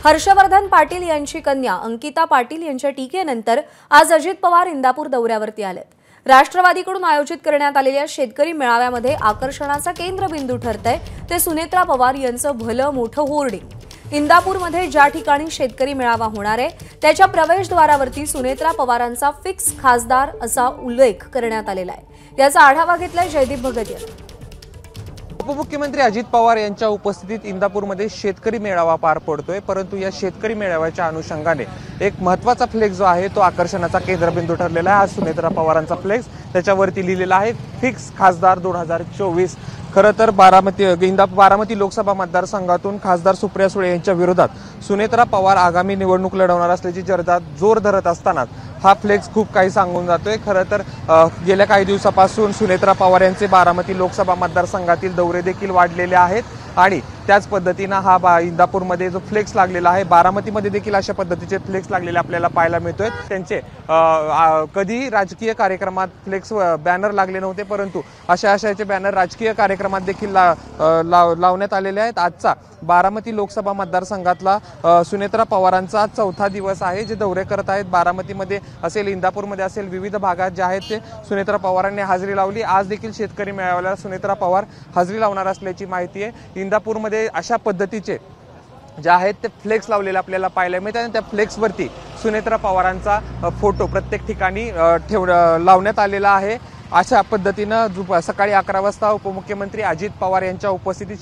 हर्षवर्धन पाटील यांची कन्या अंकिता पाटील यांच्या टीकेनंतर आज अजित पवार इंदापूर दौऱ्यावरती आलेत। राष्ट्रवादीकडून आयोजित करण्यात आलेल्या शेतकरी मेळाव्यामध्ये आकर्षणाचा केंद्रबिंदू ठरतंय ते सुनेत्रा पवार यांचं भलं मोठं होर्डिंग। इंदापूरमध्ये ज्या ठिकाणी शेतकरी मेळावा होणार आहे त्याच्या प्रवेशद्वारावरती सुनेत्रा पवारांचा फिक्स खासदार असा उल्लेख करण्यात आलेला आहे। याचा आढावा घेतलाय जयदीप भगत यांनी। उपमुख्यमंत्री अजित पवार यांच्या उपस्थितीत इंदापूरमध्ये शेतकरी मेळावा पार पडतोय, परंतु या शेतकरी मेळाव्याच्या अनुषंगाने एक महत्त्वाचा फ्लेक्स जो आहे तो आकर्षणाचा केंद्रबिंदू ठरलेला आहे। हा सुनेत्रा पवारांचा फ्लेक्स, त्याच्यावरती लिहिलेला आहे फिक्स खासदार 2024। खरं तर बारामती लोकसभा मतदारसंघातून खासदार सुप्रिया सुळे यांच्या विरोधात सुनेत्रा पवार आगामी निवडणूक लढवणार असल्याची चर्चा जोर धरत असतानाच हा फ्लेक्स खूप काही सांगून जातोय। खरं तर गेल्या काही दिवसापासून सुनेत्रा पवार यांचे बारामती लोकसभा मतदारसंघातील दौरे देखील वाढलेले आहेत आणि त्याच पद्धतीनं हा इंदापूरमध्ये जो फ्लेक्स लागलेला आहे, बारामतीमध्ये देखील अशा पद्धतीचे फ्लेक्स लागलेले आपल्याला पाहायला मिळतोय। त्यांचे कधी राजकीय कार्यक्रमात फ्लेक्स बॅनर लागले नव्हते, परंतु अशाचे बॅनर राजकीय कार्यक्रमात देखील लावण्यात आलेले आहेत। आजचा बारामती लोकसभा मतदारसंघातला सुनेत्रा पवारांचा चौथा दिवस आहे जे दौरे करत आहेत। बारामतीमध्ये असेल, इंदापूरमध्ये असेल, विविध भागात जे आहेत ते सुनेत्रा पवारांनी हजेरी लावली। आज देखील शेतकरी मेळाव्याला सुनेत्रा पवार हजेरी लावणार असल्याची माहिती आहे। इंदापूरमध्ये अशा पद्धतीचे जे आहेत ते फ्लेक्स लावलेले आपल्याला पाहायला मिळतात आणि त्या फ्लेक्सवरती सुनेत्रा पवारांचा फोटो प्रत्येक ठिकाणी लावण्यात आलेला आहे। अशा पद्धतीनं सकाळी 11 वाजता उपमुख्यमंत्री अजित पवार यांच्या उपस्थितीत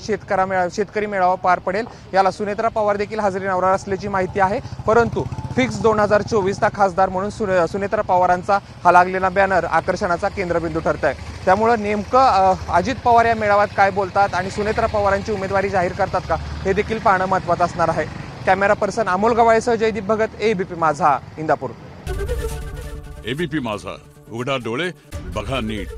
शेतकरी मेळावा पार पडेल। याला सुनेत्रा पवार देखील हजेरी लावणार असल्याची माहिती आहे, परंतु फिक्स 2024 चा खासदार म्हणून सुनेत्रा पवारांचा हा लागलेला बॅनर आकर्षणाचा केंद्रबिंदू ठरत आहे। त्यामुळे नेमकं अजित पवार या मेळाव्यात काय बोलतात आणि सुनेत्रा पवारांची उमेदवारी जाहीर करतात का हे देखील पाहणं महत्त्वाचं असणार आहे। कॅमेरा पर्सन अमोल गवाळेसह जयदीप भगत, एबीपी माझा, इंदापूर। एबीपी माझा, उघडा डोळे बघा नीट।